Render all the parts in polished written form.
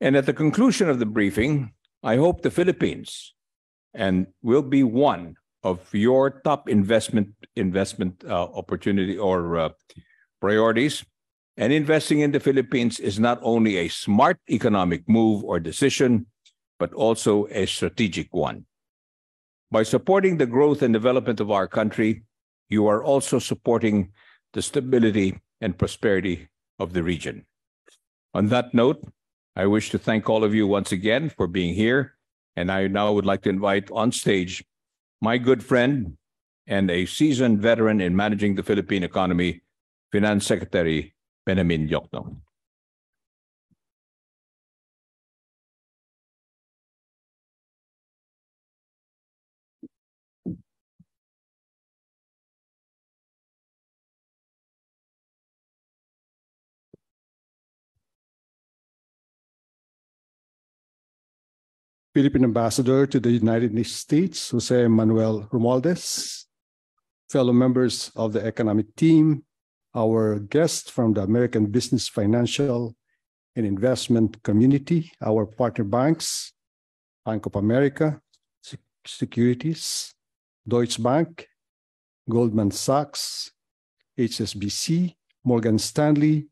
And at the conclusion of the briefing, I hope the Philippines and will be one of your top investment opportunity or priorities. And investing in the Philippines is not only a smart economic move or decision, but also a strategic one. By supporting the growth and development of our country, you are also supporting the stability and prosperity of the region. On that note, I wish to thank all of you once again for being here, and I now would like to invite on stage my good friend and a seasoned veteran in managing the Philippine economy, Finance Secretary Benjamin Diokno. Philippine Ambassador to the United States, Jose Manuel Romualdez, fellow members of the economic team, our guests from the American business, financial, and investment community, our partner banks, Bank of America, Securities, Deutsche Bank, Goldman Sachs, HSBC, Morgan Stanley,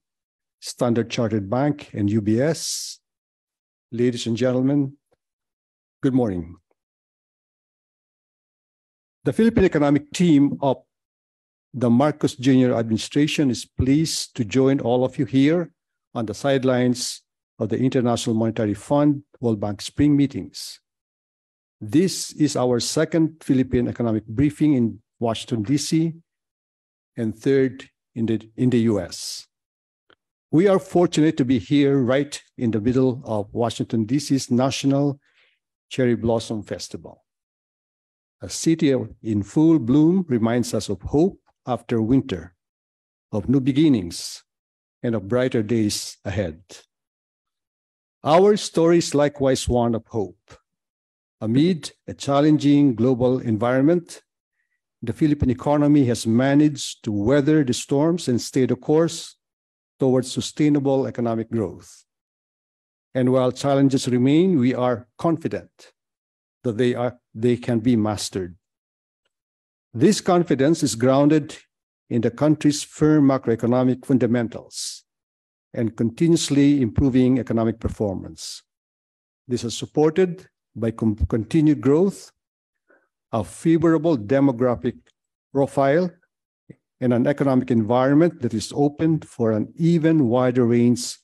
Standard Chartered Bank, and UBS. Ladies and gentlemen, good morning. The Philippine economic team of the Marcos Jr. administration is pleased to join all of you here on the sidelines of the International Monetary Fund World Bank Spring meetings. This is our second Philippine economic briefing in Washington, D.C., and third in the U.S. We are fortunate to be here right in the middle of Washington, D.C.'s National Cherry Blossom Festival. A city in full bloom reminds us of hope after winter, of new beginnings, and of brighter days ahead. Our story is likewise one of hope. Amid a challenging global environment, the Philippine economy has managed to weather the storms and stay the course towards sustainable economic growth. And while challenges remain, we are confident that they can be mastered. This confidence is grounded in the country's firm macroeconomic fundamentals and continuously improving economic performance. This is supported by continued growth, a favorable demographic profile, and an economic environment that is open for an even wider range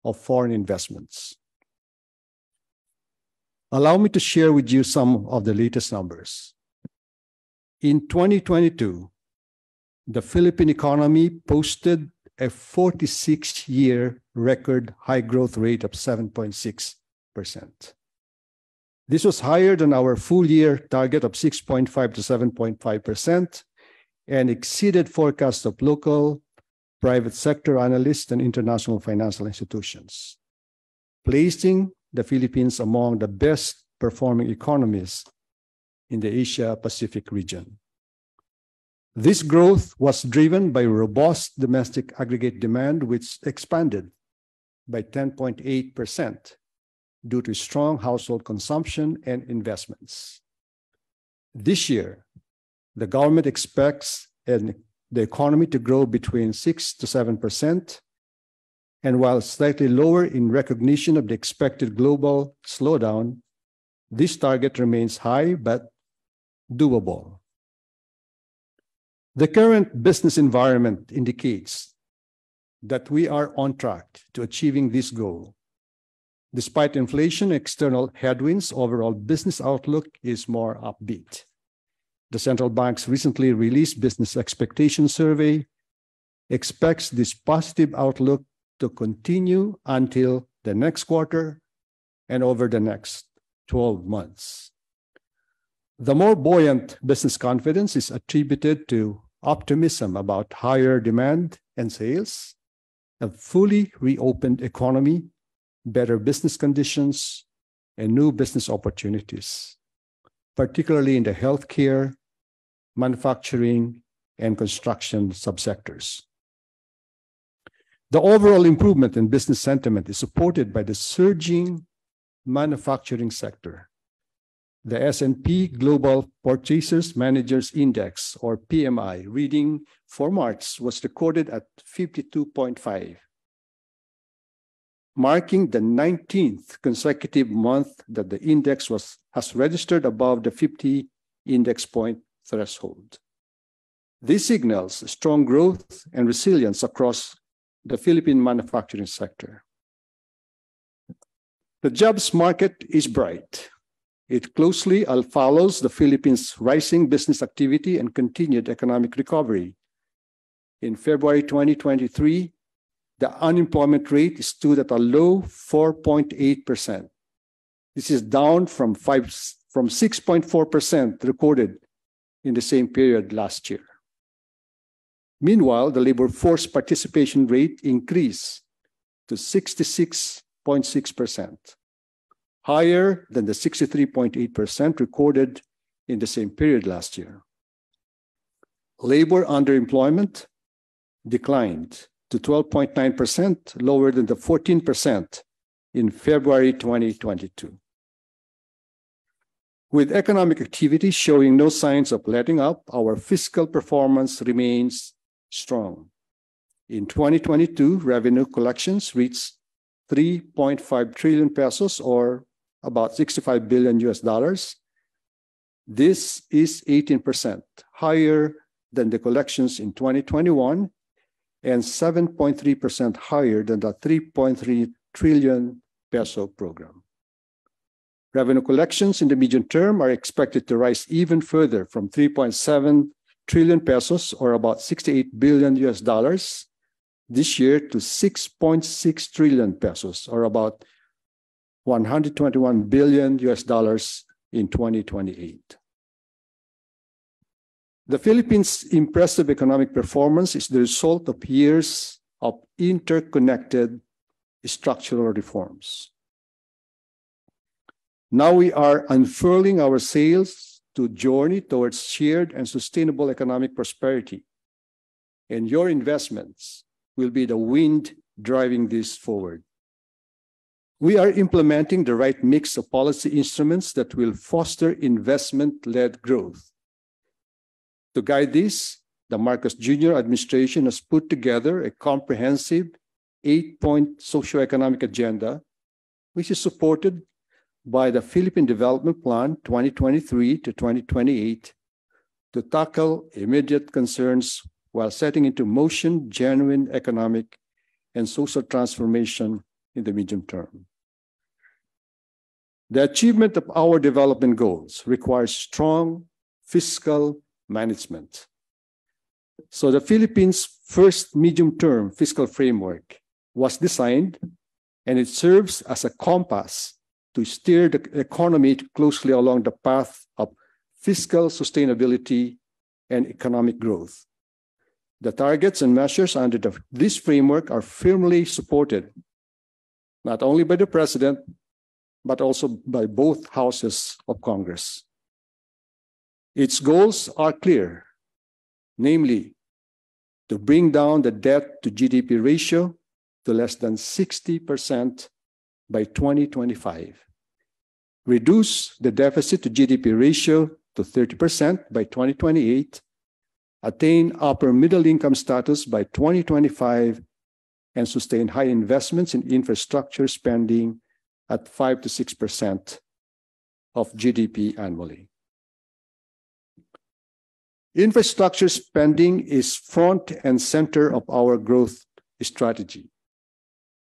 of foreign investments. Allow me to share with you some of the latest numbers. In 2022, the Philippine economy posted a 46-year record high growth rate of 7.6%. This was higher than our full-year target of 6.5 to 7.5% and exceeded forecasts of local, private sector analysts and international financial institutions, placing the Philippines among the best performing economies in the Asia-Pacific region. This growth was driven by robust domestic aggregate demand, which expanded by 10.8% due to strong household consumption and investments. This year, the government expects the economy to grow between 6 to 7%, and while slightly lower in recognition of the expected global slowdown, this target remains high but doable. The current business environment indicates that we are on track to achieving this goal. Despite inflation and external headwinds, overall business outlook is more upbeat. The central bank's recently released business expectation survey expects this positive outlook to continue until the next quarter and over the next 12 months. The more buoyant business confidence is attributed to optimism about higher demand and sales, a fully reopened economy, better business conditions, and new business opportunities, particularly in the healthcare, manufacturing, and construction subsectors. The overall improvement in business sentiment is supported by the surging manufacturing sector. The S&P Global Purchasers Managers Index, or PMI, reading for March was recorded at 52.5, marking the 19th consecutive month that the index has registered above the 50 index point threshold. This signals strong growth and resilience across the Philippine manufacturing sector. The jobs market is bright. It closely follows the Philippines' rising business activity and continued economic recovery. In February 2023, the unemployment rate stood at a low 4.8%. This is down from 6.4% recorded in the same period last year. Meanwhile, the labor force participation rate increased to 66.6%, higher than the 63.8% recorded in the same period last year. Labor underemployment declined to 12.9%, lower than the 14% in February 2022. With economic activity showing no signs of letting up, our fiscal performance remains strong. In 2022, revenue collections reached 3.5 trillion pesos, or about $65 billion. This is 18% higher than the collections in 2021 and 7.3% higher than the 3.3 trillion peso program. Revenue collections in the medium term are expected to rise even further from 3.7 trillion pesos, or about $68 billion this year, to 6.6 trillion pesos, or about $121 billion in 2028. The Philippines' impressive economic performance is the result of years of interconnected structural reforms. Now we are unfurling our sails to journey towards shared and sustainable economic prosperity, and your investments will be the wind driving this forward. We are implementing the right mix of policy instruments that will foster investment-led growth. To guide this, the Marcos Jr. administration has put together a comprehensive 8-point socioeconomic agenda, which is supported by the Philippine Development Plan 2023 to 2028 to tackle immediate concerns while setting into motion genuine economic and social transformation in the medium term. The achievement of our development goals requires strong fiscal management. So the Philippines' first medium-term fiscal framework was designed, and it serves as a compass to steer the economy closely along the path of fiscal sustainability and economic growth. The targets and measures under this framework are firmly supported, not only by the President, but also by both houses of Congress. Its goals are clear, namely, to bring down the debt to GDP ratio to less than 60% by 2025, reduce the deficit to GDP ratio to 30% by 2028, attain upper middle income status by 2025, and sustain high investments in infrastructure spending at 5 to 6% of GDP annually. Infrastructure spending is front and center of our growth strategy.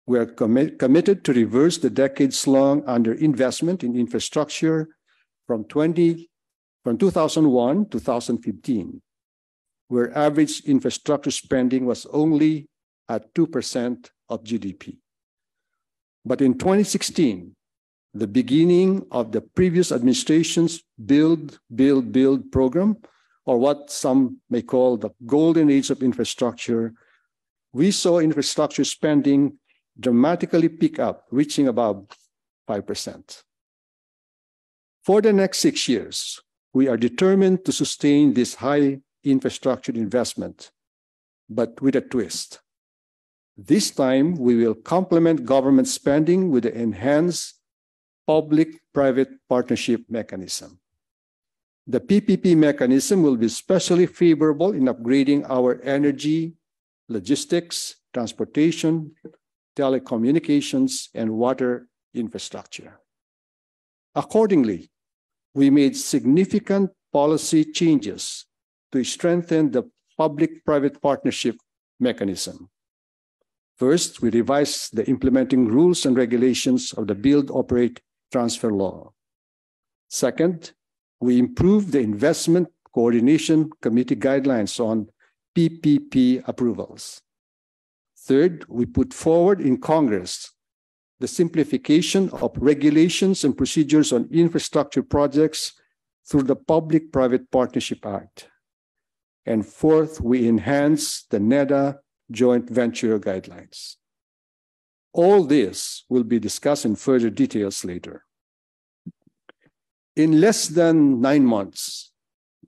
We are committed to reverse the decades-long underinvestment in infrastructure from 2001 to 2015, where average infrastructure spending was only at 2% of GDP. But in 2016, the beginning of the previous administration's Build, Build, Build program, or what some may call the golden age of infrastructure, we saw infrastructure spending dramatically pick up, reaching above 5%. For the next 6 years, we are determined to sustain this high infrastructure investment, but with a twist. This time, we will complement government spending with the enhanced public-private partnership mechanism. The PPP mechanism will be especially favorable in upgrading our energy, logistics, transportation, telecommunications, and water infrastructure. Accordingly, we made significant policy changes to strengthen the public-private partnership mechanism. First, we revised the implementing rules and regulations of the Build, Operate, Transfer Law. Second, we improved the Investment Coordination Committee guidelines on PPP approvals. Third, we put forward in Congress the simplification of regulations and procedures on infrastructure projects through the Public-Private Partnership Act. And fourth, we enhanced the NEDA joint venture guidelines. All this will be discussed in further details later. In less than 9 months,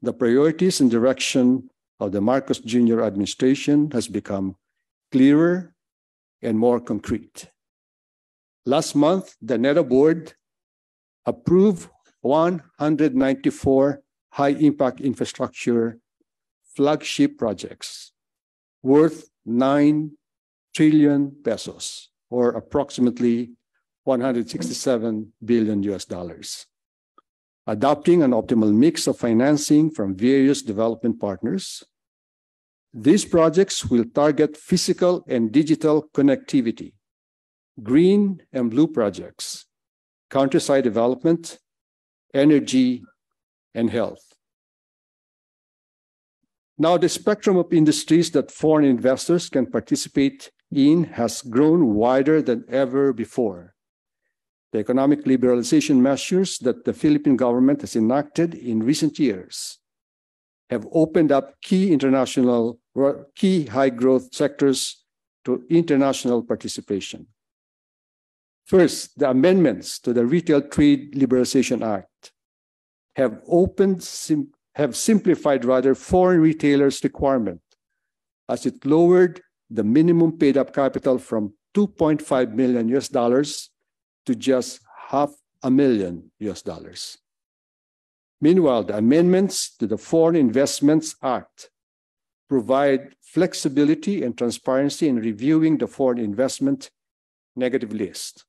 the priorities and direction of the Marcos Jr. administration has become clearer and more concrete. Last month, the NEDA board approved 194 high-impact infrastructure flagship projects worth 9 trillion pesos, or approximately $167 billion, adopting an optimal mix of financing from various development partners. These projects will target physical and digital connectivity, green and blue projects, countryside development, energy, and health. Now, the spectrum of industries that foreign investors can participate in has grown wider than ever before. The economic liberalization measures that the Philippine government has enacted in recent years have opened up key high-growth sectors to international participation. First, the amendments to the Retail Trade Liberalization Act have simplified foreign retailers' requirement, as it lowered the minimum paid-up capital from $2.5 million to just $500,000. Meanwhile, the amendments to the Foreign Investments Act provide flexibility and transparency in reviewing the foreign investment negative list.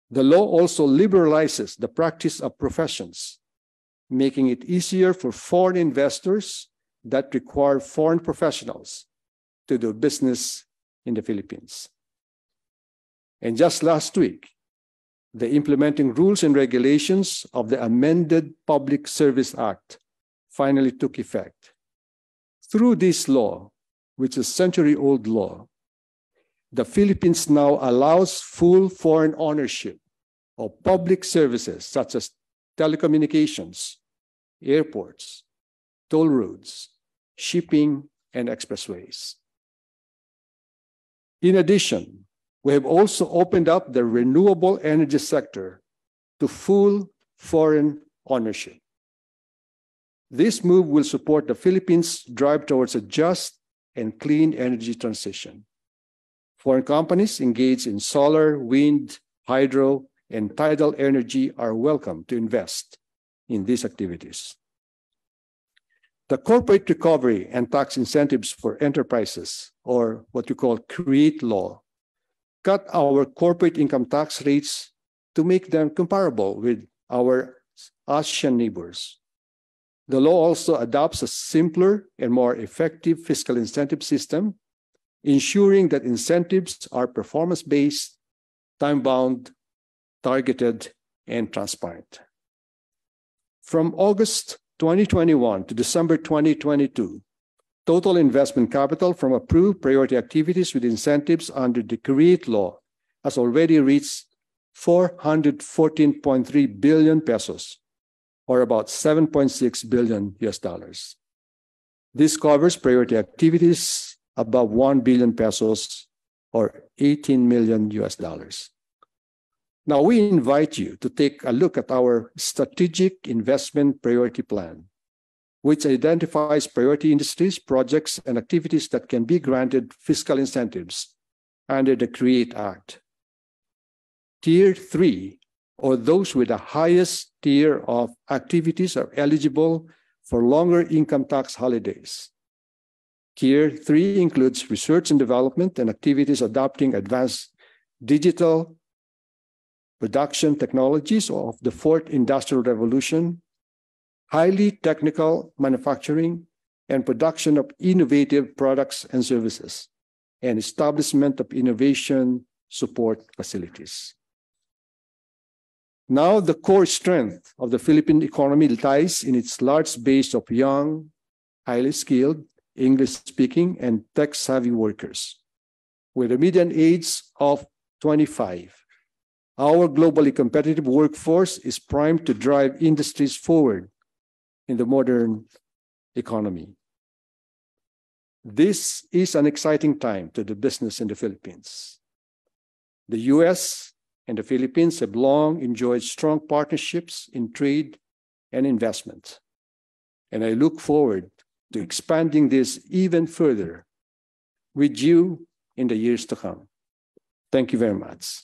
The law also liberalizes the practice of professions, making it easier for foreign investors that require foreign professionals to do business in the Philippines. And just last week, the implementing rules and regulations of the amended Public Service Act finally took effect. Through this law, which is a century-old law, the Philippines now allows full foreign ownership of public services such as telecommunications, airports, toll roads, shipping, and expressways. In addition, we have also opened up the renewable energy sector to full foreign ownership. This move will support the Philippines' drive towards a just and clean energy transition. Foreign companies engaged in solar, wind, hydro, and tidal energy are welcome to invest in these activities. The Corporate Recovery and Tax Incentives for Enterprises, or what you call CREATE law, cut our corporate income tax rates to make them comparable with our ASEAN neighbors. The law also adopts a simpler and more effective fiscal incentive system, ensuring that incentives are performance-based, time-bound, targeted, and transparent. From August 2021 to December 2022, total investment capital from approved priority activities with incentives under the CREATE law has already reached 414.3 billion pesos, or about $7.6 billion. This covers priority activities above 1 billion pesos, or $18 million. Now, we invite you to take a look at our Strategic Investment Priority Plan, which identifies priority industries, projects, and activities that can be granted fiscal incentives under the CREATE Act. Tier 3, or those with the highest tier of activities, are eligible for longer income tax holidays. Tier 3 includes research and development and activities adopting advanced digital production technologies of the fourth industrial revolution, highly technical manufacturing and production of innovative products and services, and establishment of innovation support facilities. Now, the core strength of the Philippine economy lies in its large base of young, highly skilled, English-speaking, and tech-savvy workers. With a median age of 25, our globally competitive workforce is primed to drive industries forward in the modern economy. This is an exciting time to do business in the Philippines. The US and the Philippines have long enjoyed strong partnerships in trade and investment, and I look forward to expanding this even further with you in the years to come. Thank you very much.